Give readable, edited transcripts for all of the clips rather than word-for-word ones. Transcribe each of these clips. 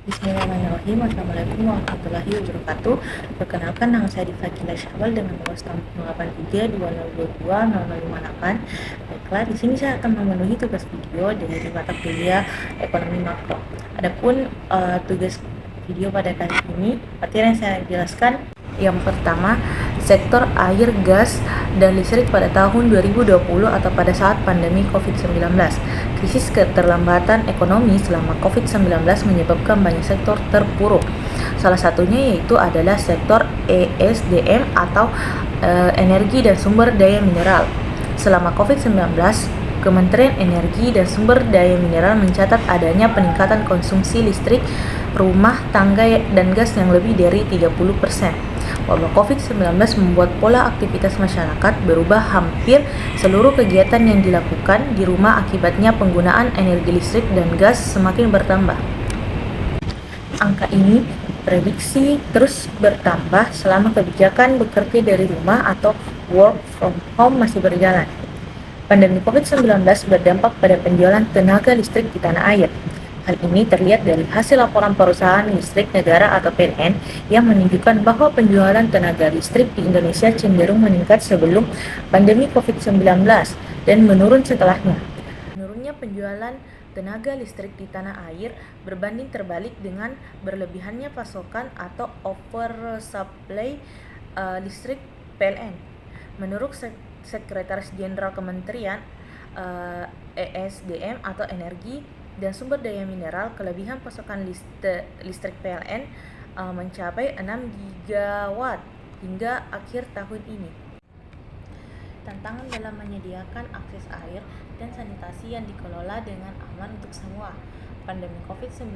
Bismillahirrahmanirrahim. Assalamualaikum warahmatullahi wabarakatuh. Perkenalkan, nama saya Difakila Syawal dengan nomor stamp 8320220058. Baiklah, di sini saya akan memenuhi tugas video dari mata kuliah Ekonomi Makro. Adapun tugas video pada kali ini, materi yang saya jelaskan yang pertama, sektor air, gas, dan listrik pada tahun 2020 atau pada saat pandemi COVID-19. Krisis keterlambatan ekonomi selama COVID-19 menyebabkan banyak sektor terpuruk. Salah satunya yaitu adalah sektor ESDM atau energi dan sumber daya mineral. Selama COVID-19, Kementerian Energi dan Sumber Daya Mineral mencatat adanya peningkatan konsumsi listrik rumah tangga dan gas yang lebih dari 30%. Wabah COVID-19 membuat pola aktivitas masyarakat berubah, hampir seluruh kegiatan yang dilakukan di rumah akibatnya penggunaan energi listrik dan gas semakin bertambah. Angka ini prediksi terus bertambah selama kebijakan bekerja dari rumah atau work from home masih berjalan. Pandemi COVID-19 berdampak pada penjualan tenaga listrik di tanah air. Hal ini terlihat dari hasil laporan perusahaan listrik negara atau PLN yang menunjukkan bahwa penjualan tenaga listrik di Indonesia cenderung meningkat sebelum pandemi COVID-19 dan menurun setelahnya. Menurunnya penjualan tenaga listrik di tanah air berbanding terbalik dengan berlebihannya pasokan atau oversupply listrik PLN. Menurut Sekretaris Jenderal Kementerian ESDM atau Energi dan Sumber Daya Mineral, kelebihan pasokan listrik PLN mencapai 6 gigawatt hingga akhir tahun ini. Tantangan dalam menyediakan akses air dan sanitasi yang dikelola dengan aman untuk semua. Pandemi COVID-19,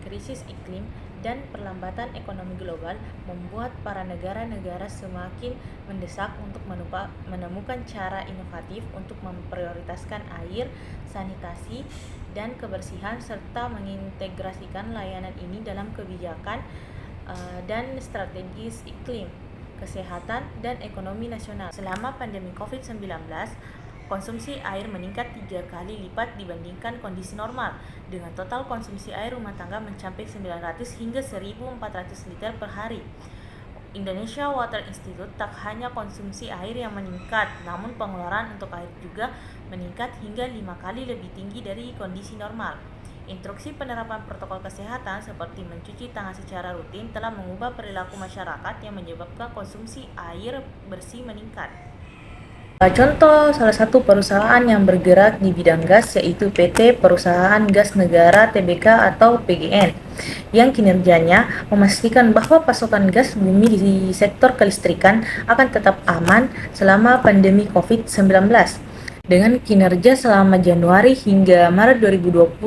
krisis iklim, dan perlambatan ekonomi global membuat para negara-negara semakin mendesak untuk menemukan cara inovatif untuk memprioritaskan air, sanitasi, dan kebersihan serta mengintegrasikan layanan ini dalam kebijakan dan strategis iklim, kesehatan, dan ekonomi nasional. Selama pandemi COVID-19, konsumsi air meningkat 3 kali lipat dibandingkan kondisi normal, dengan total konsumsi air rumah tangga mencapai 900 hingga 1.400 liter per hari. Indonesia Water Institute tak hanya konsumsi air yang meningkat, namun pengeluaran untuk air juga meningkat hingga 5 kali lebih tinggi dari kondisi normal. Instruksi penerapan protokol kesehatan seperti mencuci tangan secara rutin telah mengubah perilaku masyarakat yang menyebabkan konsumsi air bersih meningkat. Contoh salah satu perusahaan yang bergerak di bidang gas yaitu PT Perusahaan Gas Negara Tbk atau PGN, yang kinerjanya memastikan bahwa pasokan gas bumi di sektor kelistrikan akan tetap aman selama pandemi COVID-19. Dengan kinerja selama Januari hingga Maret 2020,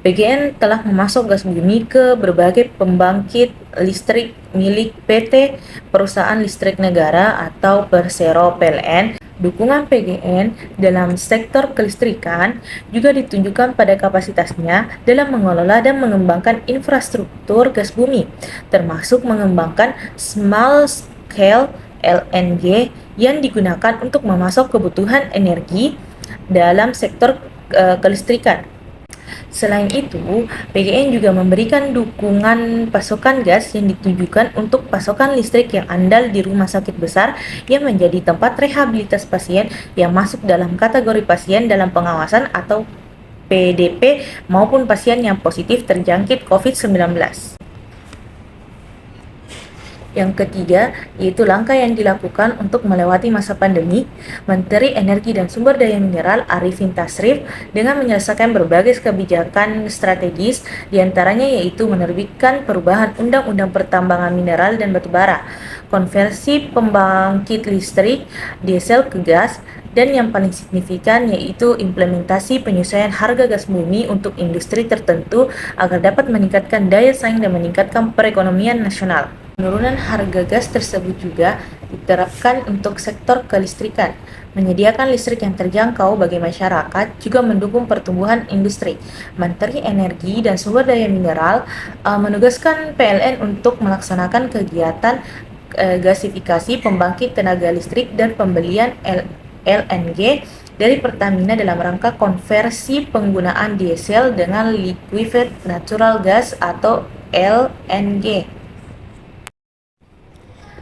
PGN telah memasok gas bumi ke berbagai pembangkit listrik milik PT Perusahaan Listrik Negara atau Persero PLN. Dukungan PGN dalam sektor kelistrikan juga ditunjukkan pada kapasitasnya dalam mengelola dan mengembangkan infrastruktur gas bumi, termasuk mengembangkan small scale LNG yang digunakan untuk memasok kebutuhan energi dalam sektor kelistrikan. Selain itu, PGN juga memberikan dukungan pasokan gas yang ditujukan untuk pasokan listrik yang andal di rumah sakit besar yang menjadi tempat rehabilitas pasien yang masuk dalam kategori pasien dalam pengawasan atau PDP maupun pasien yang positif terjangkit COVID-19. Yang ketiga, yaitu langkah yang dilakukan untuk melewati masa pandemi. Menteri Energi dan Sumber Daya Mineral Arifin Tasrif dengan menyelesaikan berbagai kebijakan strategis, diantaranya yaitu menerbitkan perubahan Undang-Undang Pertambangan Mineral dan Batubara, konversi pembangkit listrik diesel ke gas, dan yang paling signifikan yaitu implementasi penyesuaian harga gas bumi untuk industri tertentu agar dapat meningkatkan daya saing dan meningkatkan perekonomian nasional. Penurunan harga gas tersebut juga diterapkan untuk sektor kelistrikan. Menyediakan listrik yang terjangkau bagi masyarakat juga mendukung pertumbuhan industri. Menteri Energi dan Sumber Daya Mineral menugaskan PLN untuk melaksanakan kegiatan gasifikasi pembangkit tenaga listrik dan pembelian LNG dari Pertamina dalam rangka konversi penggunaan diesel dengan liquefied natural gas atau LNG.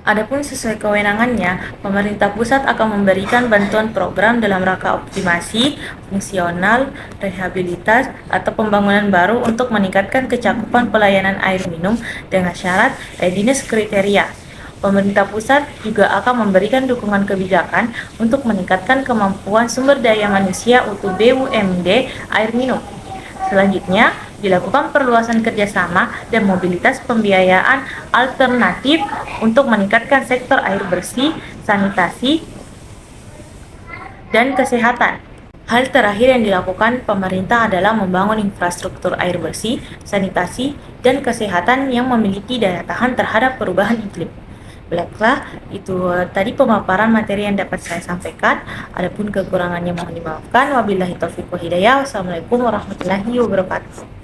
Adapun sesuai kewenangannya, pemerintah pusat akan memberikan bantuan program dalam rangka optimasi, fungsional, rehabilitas, atau pembangunan baru untuk meningkatkan kecakupan pelayanan air minum dengan syarat readiness kriteria. Pemerintah pusat juga akan memberikan dukungan kebijakan untuk meningkatkan kemampuan sumber daya manusia untuk BUMD air minum. Selanjutnya, dilakukan perluasan kerjasama dan mobilitas pembiayaan alternatif untuk meningkatkan sektor air bersih, sanitasi, dan kesehatan. Hal terakhir yang dilakukan pemerintah adalah membangun infrastruktur air bersih, sanitasi, dan kesehatan yang memiliki daya tahan terhadap perubahan iklim. Baiklah, itu tadi pemaparan materi yang dapat saya sampaikan. Adapun kekurangannya mohon dimaafkan. Wabillahi taufiq wal hidayah. Wassalamualaikum warahmatullahi wabarakatuh.